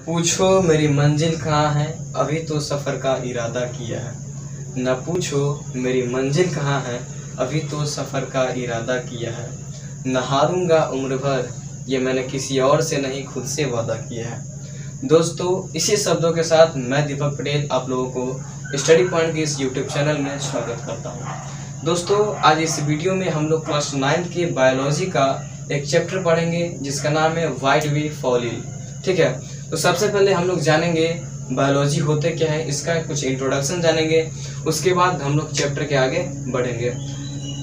पूछो मेरी मंजिल कहाँ है, अभी तो सफ़र का इरादा किया है। न पूछो मेरी मंजिल कहाँ है, अभी तो सफ़र का इरादा किया है। न हारूंगा उम्र भर, ये मैंने किसी और से नहीं खुद से वादा किया है। दोस्तों, इसी शब्दों के साथ मैं दीपक पटेल आप लोगों को स्टडी पॉइंट के इस यूट्यूब चैनल में स्वागत करता हूँ। दोस्तों, आज इस वीडियो में हम लोग क्लास 9 की बायोलॉजी का एक चैप्टर पढ़ेंगे जिसका नाम है why do we fall in. ठीक है, तो सबसे पहले हम लोग जानेंगे बायोलॉजी होते क्या है, इसका कुछ इंट्रोडक्शन जानेंगे। उसके बाद हम लोग चैप्टर के आगे बढ़ेंगे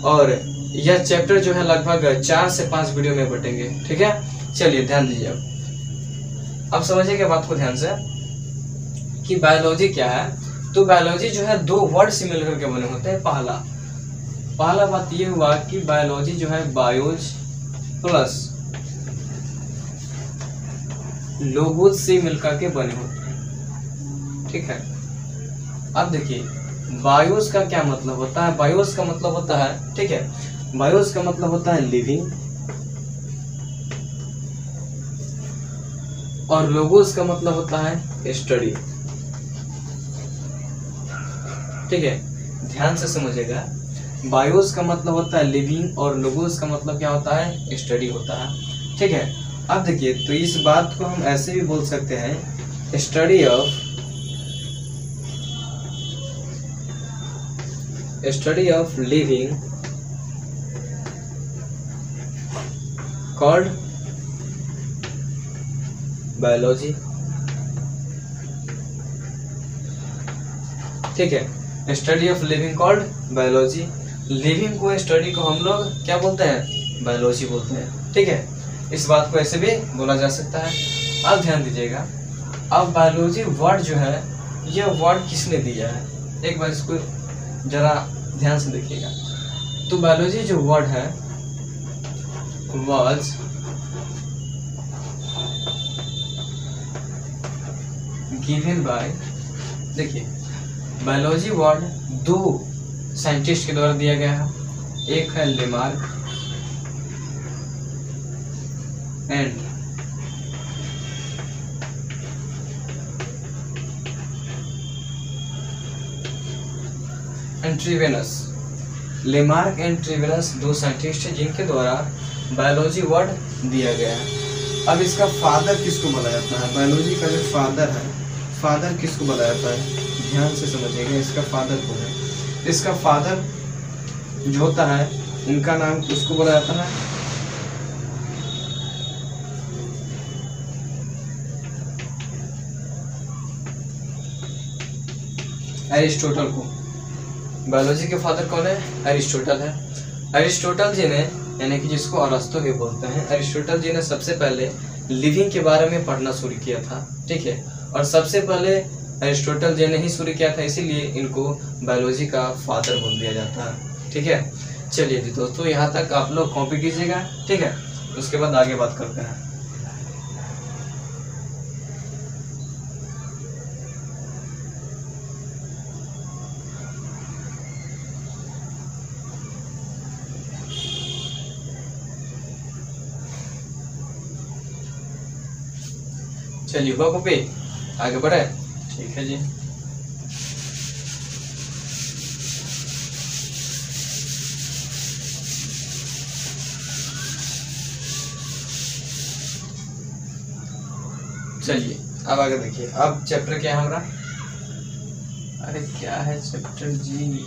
और यह चैप्टर जो है लगभग 4 से 5 वीडियो में बटेंगे। ठीक है, चलिए ध्यान दीजिए। अब समझिएगा बात को ध्यान से कि बायोलॉजी क्या है। तो बायोलॉजी जो है 2 वर्ड से मिलकर के बने होते हैं। पहला बात ये हुआ कि बायोलॉजी जो है बायोज प्लस लोगोस से मिलकर के बने होते हैं। ठीक है, अब देखिए बायोस का क्या मतलब होता है। बायोस का मतलब होता है, ठीक है, बायोस का मतलब होता है लिविंग और लोगोस का मतलब होता है स्टडी। ठीक है, ध्यान से समझिएगा। बायोस का मतलब होता है लिविंग और लोगोस का मतलब क्या होता है, स्टडी होता है। ठीक है, अब देखिए तो इस बात को हम ऐसे भी बोल सकते हैं, study of living called biology. ठीक है, study of living called biology. Living को, स्टडी को हम लोग क्या बोलते हैं, बायोलॉजी बोलते हैं। ठीक है, इस बात को ऐसे भी बोला जा सकता है। अब ध्यान दीजिएगा, अब बायोलॉजी वर्ड जो है यह वर्ड किसने दिया है, एक बार इसको जरा ध्यान से देखिएगा। तो बायोलॉजी जो वर्ड है वाज गिवन बाय, देखिए बायोलॉजी वर्ड 2 साइंटिस्ट के द्वारा दिया गया है। एक है Lamarck and Treviranus. Lamarck and Treviranus 2 scientist हैं जिनके द्वारा बायोलॉजी वर्ड दिया गया है। अब इसका फादर किसको बोला जाता है, बायोलॉजी का जो फादर है, फादर किसको बोला जाता है, ध्यान से समझिएगा। इसका फादर कौन है, इसका फादर जो होता है उनका नाम किसको बोला जाता है, एरिस्टोटल को। बायोलॉजी के फादर कौन है, एरिस्टोटल है। एरिस्टोटल जी ने, यानी कि जिसको अरस्तु भी बोलते हैं, एरिस्टोटल जी ने सबसे पहले लिविंग के बारे में पढ़ना शुरू किया था। ठीक है, और सबसे पहले एरिस्टोटल जी ने ही शुरू किया था, इसीलिए इनको बायोलॉजी का फादर बोल दिया जाता है। ठीक है, चलिए जी दोस्तों, यहाँ तक आप लोग कॉपी कीजिएगा। ठीक है, उसके बाद आगे बात करते हैं। चलिए हुआ कॉपी, आगे बढ़े। ठीक है जी, चलिए अब आगे देखिए। अब चैप्टर क्या है हमारा, अरे क्या है चैप्टर जी,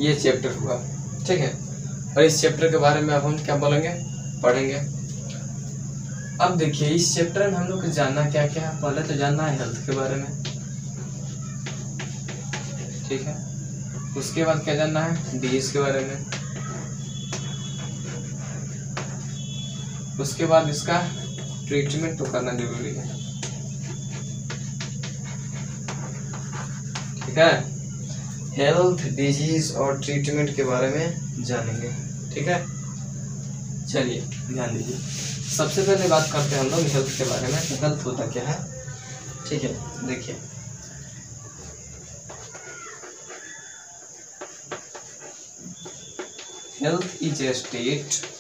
ये चैप्टर हुआ। ठीक है, और इस चैप्टर के बारे में अब हम क्या बोलेंगे, पढ़ेंगे। अब देखिए इस चैप्टर में हम लोग को जानना क्या क्या है। पहले तो जानना है हेल्थ के बारे में। ठीक है, उसके बाद क्या जानना है, डिजीज के बारे में। उसके बाद इसका ट्रीटमेंट तो करना जरूरी है। ठीक है, हेल्थ, डिजीज और ट्रीटमेंट के बारे में जानेंगे। ठीक है, चलिए ध्यान दीजिए। सबसे पहले बात करते हैं हम लोग हेल्थ के बारे में। तो हेल्थ होता क्या है, ठीक है, देखिए हेल्थ इज ए स्टेट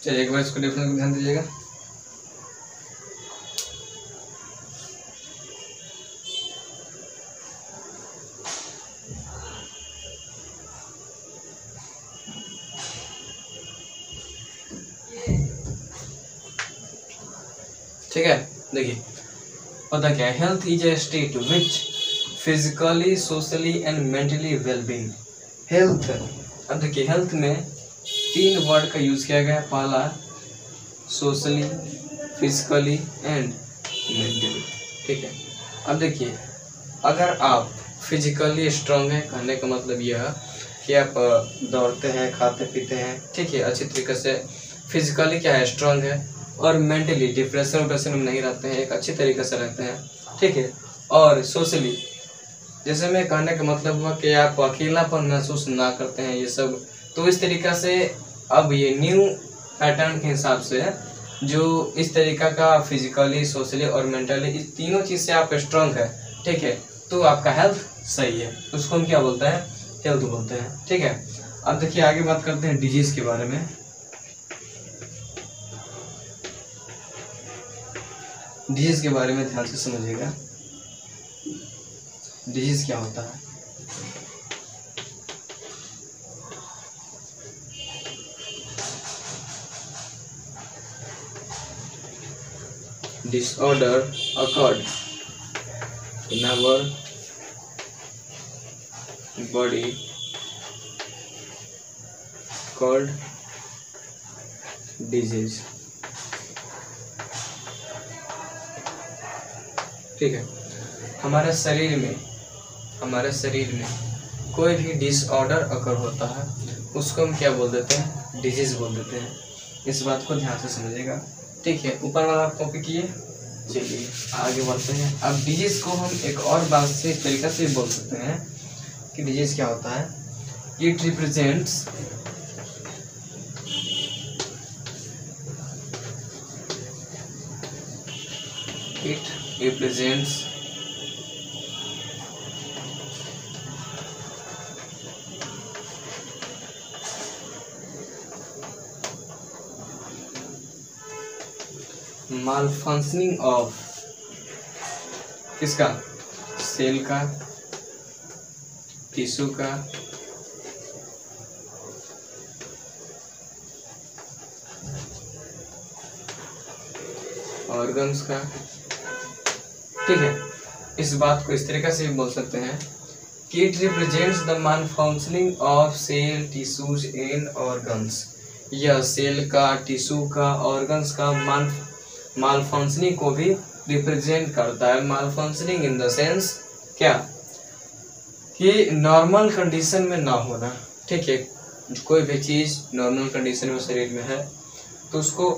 चलिए एक बार इसको डेफिनेशन को ध्यान दीजिएगा। ठीक है, देखिए पता क्या है, health is a state which physically socially and mentally wellbeing. Health, अब देखिए हेल्थ में 3 वर्ड का यूज किया गया है। पहला सोशली, फिजिकली एंड मेंटली। ठीक है, अब देखिए अगर आप फिजिकली स्ट्रांग हैं, कहने का मतलब यह कि आप दौड़ते हैं, खाते पीते हैं, ठीक है, अच्छी तरीके से फिजिकली क्या है, स्ट्रांग है, और मेंटली डिप्रेशन में नहीं रहते हैं, एक अच्छी तरीके से रहते हैं। ठीक है, और सोशली जैसे मैं कहने का मतलब हुआ कि आप अकेलापन महसूस ना करते हैं, ये सब। तो इस तरीक़ा से अब ये न्यू पैटर्न के हिसाब से जो इस तरीका का फिजिकली, सोशली और मेंटली, इस तीनों चीज़ से आप स्ट्रांग है, ठीक है, तो आपका हेल्थ सही है, उसको हम क्या बोलते हैं, हेल्थ बोलते हैं। ठीक है, अब देखिए आगे बात करते हैं डिजीज के बारे में। डिजीज के बारे में ध्यान से समझिएगा, डिजीज क्या होता है। Disorder occurred in our body called disease। ठीक है, हमारे शरीर में कोई भी डिसऑर्डर अकर होता है, उसको हम क्या बोल देते हैं, डिजीज बोल देते हैं। इस बात को ध्यान से समझिएगा। ठीक है, ऊपर वाला आप कॉपी किए, चलिए आगे बढ़ते हैं। अब डिजीज को हम एक और बात से इस तरीके से बोल सकते हैं कि डिजीज क्या होता है, इट रिप्रेजेंट्स malfunctioning of किसका, सेल का, टिश्यू का, ऑर्गन्स का। ठीक है, इस बात को इस तरीके से भी बोल सकते हैं कि it represents the malfunctioning of cell, tissues and organs. यह सेल का, टिश्यू का, ऑर्गन्स का मालफंक्शनिंग को भी रिप्रेजेंट करता है। मालफंक्शनिंग इन द सेंस क्या, कि नॉर्मल कंडीशन में ना होना। ठीक है, कोई भी चीज़ नॉर्मल कंडीशन में शरीर में है तो उसको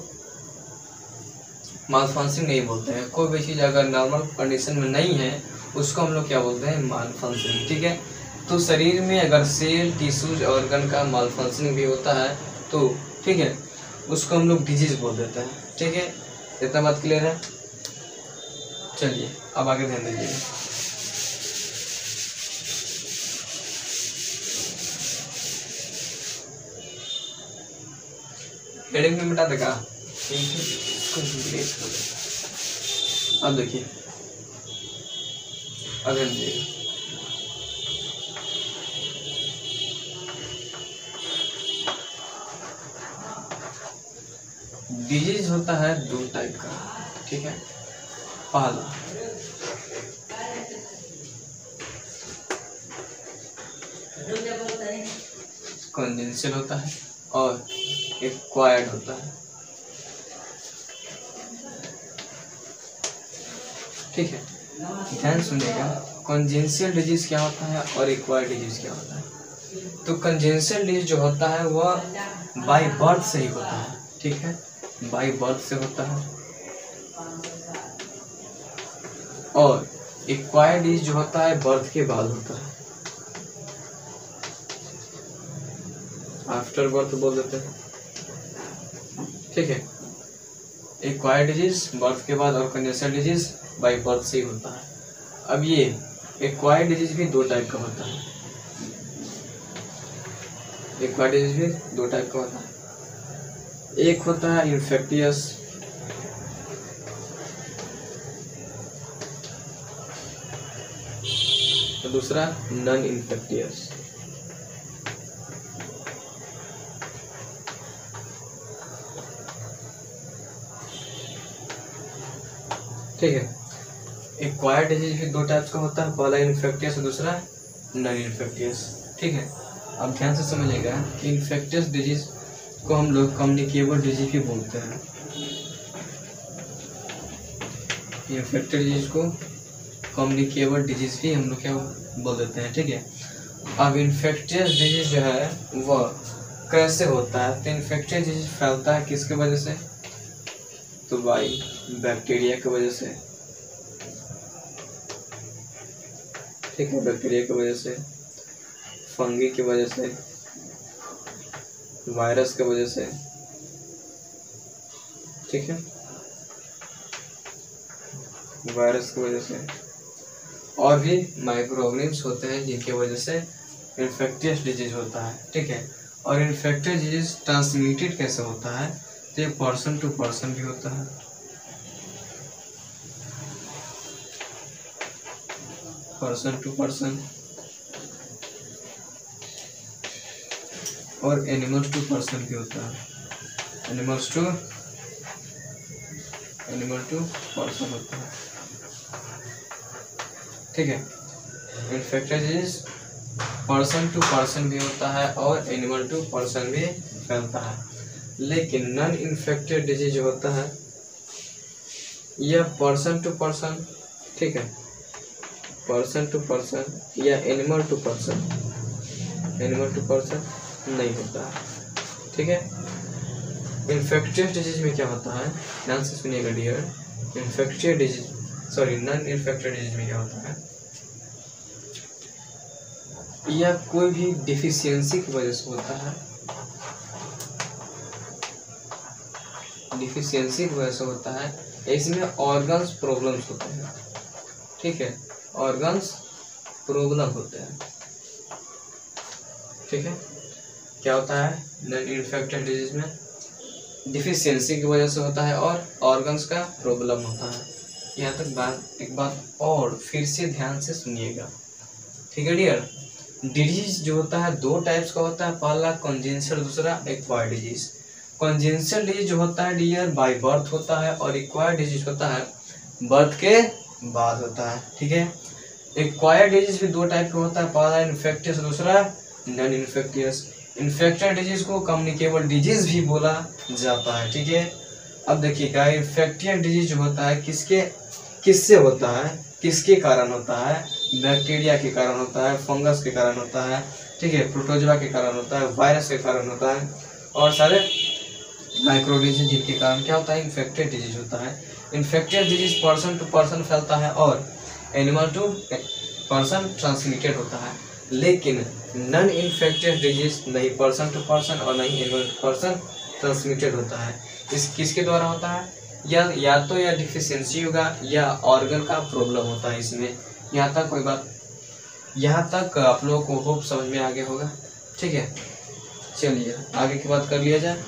मालफंक्शनिंग नहीं बोलते हैं। कोई भी चीज़ अगर नॉर्मल कंडीशन में नहीं है उसको हम लोग क्या बोलते हैं, मालफंक्शनिंग। ठीक है, तो शरीर में अगर सेल, टिश्यूज, ऑर्गन का मालफंक्शनिंग भी होता है तो ठीक है, उसको हम लोग डिजीज बोल देते हैं। ठीक है, इतना बात क्लियर है। चलिए अब आगे ध्यान दीजिए। हेडिंग में मिटा देगा, अब देखिए अगर डिजीज होता है 2 टाइप का। ठीक है, पहला कॉन्जेनिटल होता है और एक्वायर्ड होता है। ठीक है, ध्यान सुनिएगा, कॉन्जेनिटल डिजीज क्या होता है और एक्वायर्ड डिजीज क्या होता है। तो कॉन्जेनिटल डिजीज जो होता है वह बाय बर्थ से ही होता है। ठीक है, बाय बर्थ से होता है। और एक्वायर्ड डिजीज जो होता है बर्थ के बाद होता है, आफ्टर बर्थ बोल देते हैं। ठीक है, एक्वायर्ड डिजीज बर्थ के बाद और कॉन्जेनिटल डिजीज बाय बर्थ से ही होता है। अब ये एक्वायर्ड डिजीज भी दो टाइप का होता है। एक्वायर्ड डिजीज भी दो टाइप का होता है। एक होता है इन्फेक्टियस, तो दूसरा नॉन इन्फेक्टियस। ठीक है, एक्वायर्ड डिजीज भी दो टाइप का होता है, पहला इन्फेक्टियस और दूसरा नॉन इन्फेक्टियस। ठीक है, अब ध्यान से समझिएगा कि इन्फेक्टियस डिजीज को हम लोग कम्युनिकेबल डिजीज भी बोलते हैं। इन्फेक्टियस डिजीज को कम्युनिकेबल डिजीज भी हम लोग क्या बोल देते हैं। ठीक है, अब इन्फेक्टियस डिजीज जो है वह कैसे होता है, तो इन्फेक्टियस डिजीज फैलता है किसके वजह से, तो बाई बैक्टीरिया की वजह से। ठीक है, बैक्टीरिया की वजह से, फंगी की वजह से, वायरस की वजह से। ठीक है, वायरस की वजह से, और भी माइक्रो ऑर्गेनिम्स होते हैं जिनकी वजह से इन्फेक्टियस डिजीज होता है। ठीक है, और इन्फेक्टियस डिजीज ट्रांसमिटेड कैसे होता है, तो ये पर्सन टू पर्सन भी होता है। पर्सन टू पर्सन और एनिमल्स टू पर्सन भी होता है। एनिमल टू पर्सन होता है। ठीक है, infectious disease person to person भी होता है और एनिमल टू पर्सन भी फैलता है। लेकिन नॉन इन्फेक्टेड डिजीज जो होता है यह पर्सन टू पर्सन, ठीक है, पर्सन टू पर्सन या एनिमल टू पर्सन नहीं होता है। ठीक है, इन्फेक्टियस डिजीज में क्या होता है, ध्यान से सुनिएगा डियर, नॉन इन्फेक्टेड डिजीज में क्या होता है, यह कोई भी डिफिशियंसी की वजह से होता है। डिफिशियंसी की वजह से होता है, इसमें ऑर्गन्स प्रॉब्लम्स होते हैं। ठीक है, ऑर्गन्स प्रॉब्लम होते हैं। ठीक है, क्या होता है नॉन इन्फेक्टेड डिजीज में, डिफिशियंसी की वजह से होता है और ऑर्गन्स का प्रॉब्लम होता है। यहाँ तक एक बात और फिर से ध्यान से सुनिएगा। ठीक है डियर, डिजीज जो होता है दो टाइप्स का होता है, पहला कॉन्जेनिटल, दूसरा एक्वायर्ड डिजीज। कॉन्जेनिटल डिजीज जो होता है डियर बाय बर्थ होता है और एक्वायर्ड डिजीज होता है बर्थ के बाद होता है। ठीक है, एक्वायर्ड डिजीज भी दो टाइप का होता है, पहला इन्फेक्टियस, दूसरा नॉन इन्फेक्टियस। इन्फेक्टेड डिजीज को कम्युनिकेबल डिजीज भी बोला जाता है। ठीक है, अब देखिएगा इन्फेक्टियस डिजीज जो होता है किससे होता है, किसके कारण होता है, बैक्टीरिया के कारण होता है, फंगस के कारण होता है। ठीक है, प्रोटोजोआ के कारण होता है, वायरस के कारण होता है और सारे माइक्रो डिजीज जिनके कारण क्या होता है इन्फेक्टेड डिजीज होता है। Infected disease person to person फैलता है और एनिमल टू पर्सन ट्रांसमिटेड होता है। लेकिन नॉन इन्फेक्टेड डिजीज नहीं पर्सन टू पर्सन और नहीं एनिमल टू पर्सन ट्रांसमिटेड होता है। इस किसके द्वारा होता है, या तो या डिफिशियंसी होगा या ऑर्गन का प्रॉब्लम होता है इसमें। यहाँ तक कोई बात, यहाँ तक आप लोगों को होप समझ में आ गया होगा। ठीक है, चलिए आगे की बात कर लिया जाए।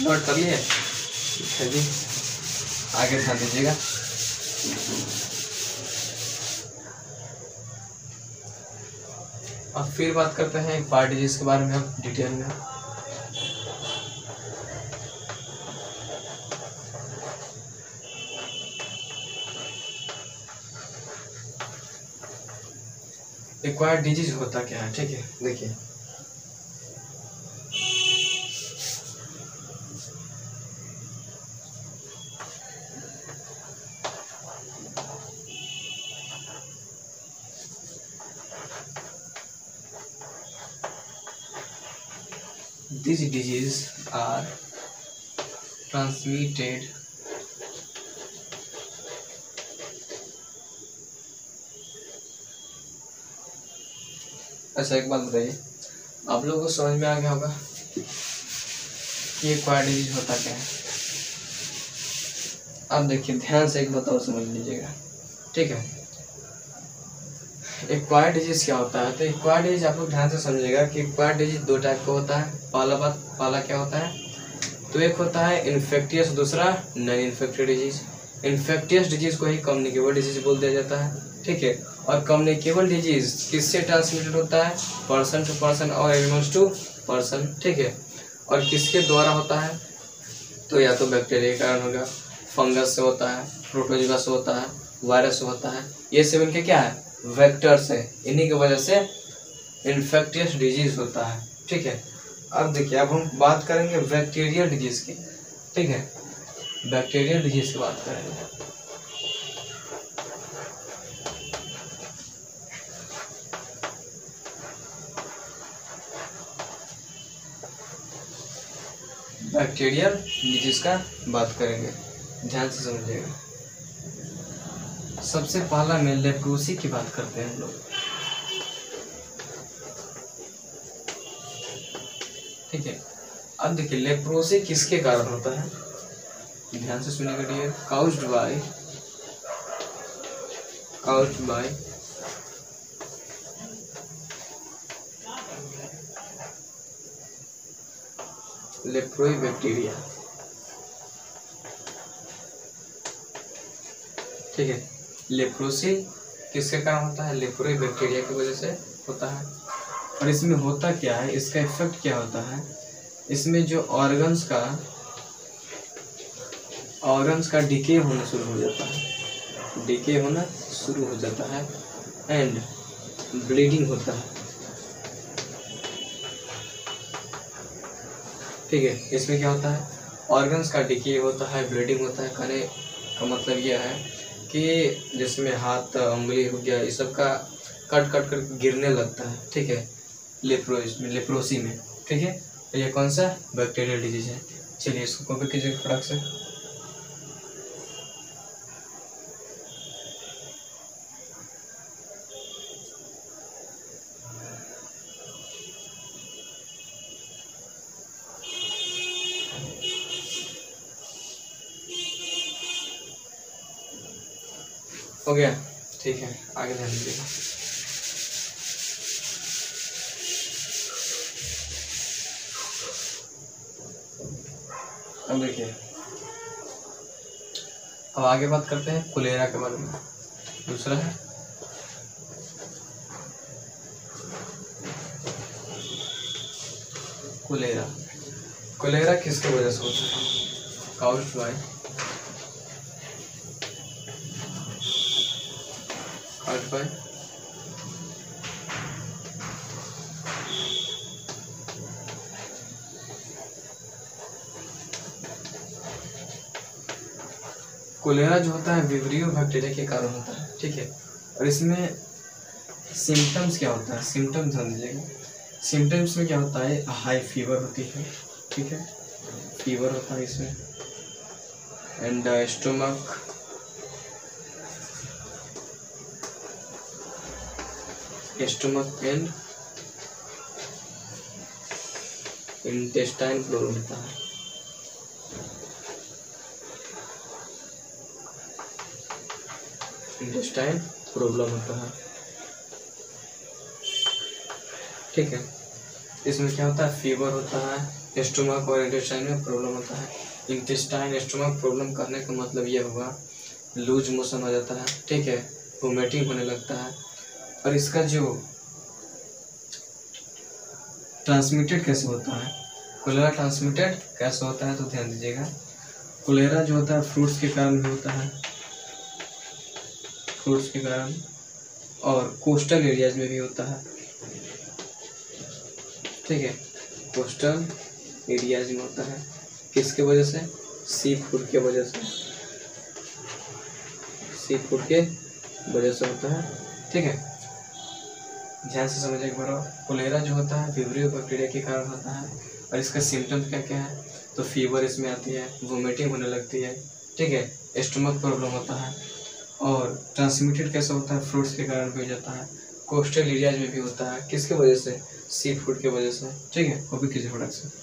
नोट कर लिए, ठीक है जी, आगे ध्यान दीजिएगा। अब फिर बात करते हैं एक्वायर्ड डिजीज के बारे में हम डिटेल में। एक्वायर्ड डिजीज होता क्या है, ठीक है। देखिए these diseases are transmitted अच्छा एक बात बताइए, आप लोगों को समझ में आ गया होगा कि एक्वायर्ड डिजीज होता क्या है। अब देखिए ध्यान से एक बताओ समझ लीजिएगा, ठीक है। एक्वायर्ड डिजीज क्या होता है, तो एक्वायर्ड डिजीज आप लोग ध्यान से समझिएगा कि एक्वायर्ड डिजीज दो टाइप का होता है। पहला क्या होता है, तो एक होता है इन्फेक्टियस, दूसरा non infective disease. Infectious disease को ही कम्युनिकेबल डिजीज बोल दिया जाता है, ठीक है। और कम्युनिकेबल डिजीज किससे ट्रांसमिटेड होता है, पर्सन टू पर्सन और एनिमल्स टू पर्सन, ठीक है। और किसके द्वारा होता है, तो या तो बैक्टीरिया के कारण होगा, फंगस से होता है, प्रोटोजोआ से होता है, वायरस से होता है। ये सब इनके क्या है, वेक्टर्स है, इन्हीं की वजह से इन्फेक्टियस डिजीज होता है, ठीक है। अब देखिए अब हम बात करेंगे बैक्टीरियल डिजीज की, ठीक है। बैक्टीरियल डिजीज की बात करेंगे। बैक्टीरियल डिजीज का बात करेंगे, ध्यान से समझिएगा। सबसे पहला में लेप्रोसी की बात करते हैं हम लोग, ठीक है। अब देखिए लेप्रोसी किसके कारण होता है, ध्यान से सुनिएगा डियर। काउज्ड बाय लेप्रोई बैक्टीरिया, ठीक है। लेप्रोसी किसके कारण होता है, लेप्रोई बैक्टीरिया की वजह से होता है। और इसमें होता क्या है, इसका इफेक्ट क्या होता है, इसमें जो ऑर्गन्स का डिके होना शुरू हो जाता है, एंड ब्लीडिंग होता है, ठीक है। इसमें क्या होता है, ऑर्गन्स का डिके होता है, ब्लीडिंग होता है। कहने का मतलब यह है कि जिसमें हाथ उंगली हो गया, इस सब का कट कट कर गिरने लगता है, ठीक है, लेप्रोसी में, ठीक है। तो ये कौन सा बैक्टीरियल डिजीज है। चलिए इसको कॉपी कीजिए फटाक से। हो गया, ठीक है, आगे ध्यान दीजिएगा। अब देखिए अब आगे बात करते हैं कोलेरा के बारे में। दूसरा है कोलेरा किसकी वजह से होता है, काउज्ड बाय कोलेरा जो होता है विब्रियो बैक्टीरिया के कारण होता है, ठीक है। और इसमें सिम्टम्स क्या होता है, सिम्टम्स ध्यान दीजिएगा। सिम्टम्स में क्या होता है, हाई फीवर होती है, ठीक है, फीवर होता है इसमें, and stomach and intestine problem होता है, इंटेस्टाइन प्रॉब्लम होता है, ठीक है। इसमें क्या होता है, फीवर होता है, स्टोमक और इंटेस्टाइन में प्रॉब्लम होता है। इंटेस्टाइन स्टोमक प्रॉब्लम करने का मतलब ये होगा लूज मोशन हो जाता है, ठीक है, वोमिटिंग होने लगता है। और इसका जो ट्रांसमिटेड कैसे होता है, कोलेरा ट्रांसमिटेड कैसे होता है, तो ध्यान दीजिएगा। कोलेरा जो होता है फ्रूट्स के कारण भी होता है, फ्रूट्स के कारण और कोस्टल एरियाज में भी होता है, ठीक है। कोस्टल एरियाज में होता है, किसके वजह से? सी फूड के वजह से, सी फूड के वजह से होता है, ठीक है। ध्यान से समझिए एक बार। कोलेरा जो होता है विब्रियो बैक्टीरिया के कारण होता है, और इसका सिम्टम्स क्या क्या है? तो फीवर इसमें आती है, वोमिटिंग होने लगती है, ठीक है, स्टमक प्रॉब्लम होता है, और ट्रांसमिटेड कैसे होता है? फ्रूट्स के कारण भी हो जाता है। कोस्टल एरियाज में भी होता है, किसके वजह से? सी फूड के वजह से, ठीक है, वो भी किसी प्रोडक्ट से।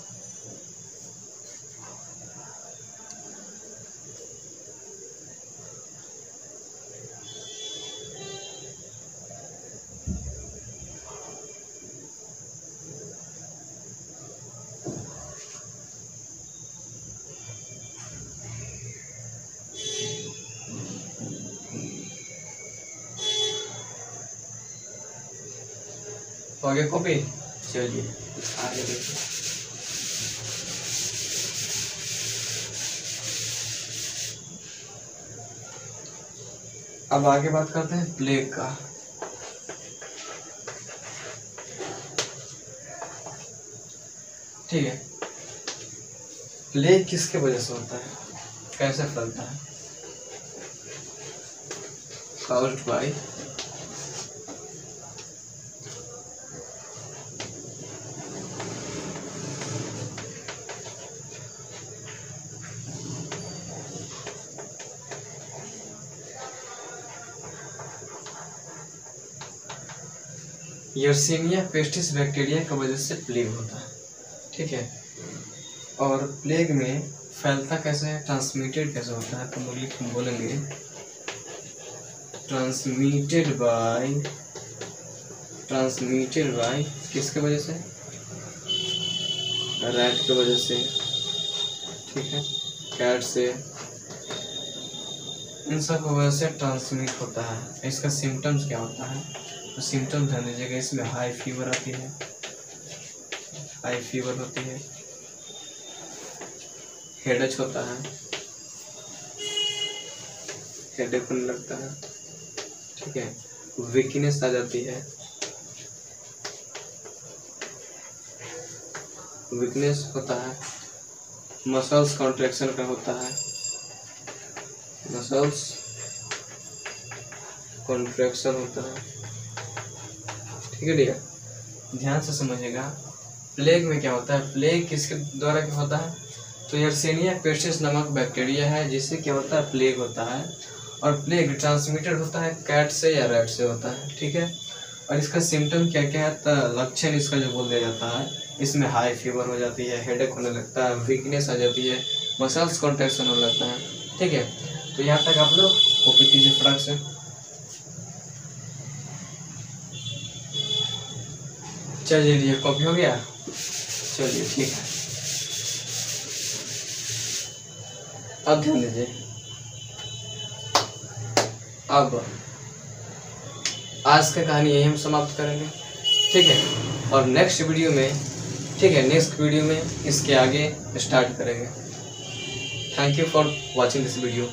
हो गया कॉपी? चलिए आगे देखिए। अब आगे बात करते हैं प्लेग का। ठीक है, प्लेग किसके वजह से होता है, कैसे फैलता है? caused by Yersinia pestis bacteria की वजह से प्लेग होता है, ठीक है। और प्लेग में फैलता कैसे है, ट्रांसमिटेड कैसे होता है? तो बोलेंगे ट्रांसमिटेड बाय किसके वजह से? रैट की वजह से, ठीक है, कैट से, इन सब की वजह से ट्रांसमिट होता है। इसका सिम्टम्स क्या होता है? तो सिम्टम्स ध्यान दीजिएगा, इसमें हाई फीवर आती है, हाई फीवर होती है, हेडेक होता है, हेडेक होने लगता है, ठीक है, वीकनेस आ जाती है, वीकनेस होता है, मसल्स कॉन्ट्रैक्शन का होता है, मसल्स कॉन्ट्रैक्शन होता है, ठीक है डियर। ध्यान से समझिएगा, प्लेग में क्या होता है? प्लेग किसके द्वारा क्या होता है? तो यर्सीनिया पेस्टिस नामक बैक्टीरिया है जिससे क्या होता है? प्लेग होता है। और प्लेग ट्रांसमिटेड होता है कैट से या रैट से होता है, ठीक है। और इसका सिम्टम क्या क्या है? तो लक्षण इसका जो बोल दिया जाता है, इसमें हाई फीवर हो जाती है, हेडेक होने लगता है, वीकनेस आ जाती है, मसल्स कॉन्ट्रैक्शन होने लगता है, ठीक है। तो यहाँ तक आप लोग कॉपी कीजिए फटाक से। चलिए कॉपी हो गया, चलिए ठीक है। अब ध्यान दीजिए, अब आज का कहानी यही हम समाप्त करेंगे, ठीक है। और नेक्स्ट वीडियो में, ठीक है, नेक्स्ट वीडियो में इसके आगे स्टार्ट करेंगे। Thank you for watching this video.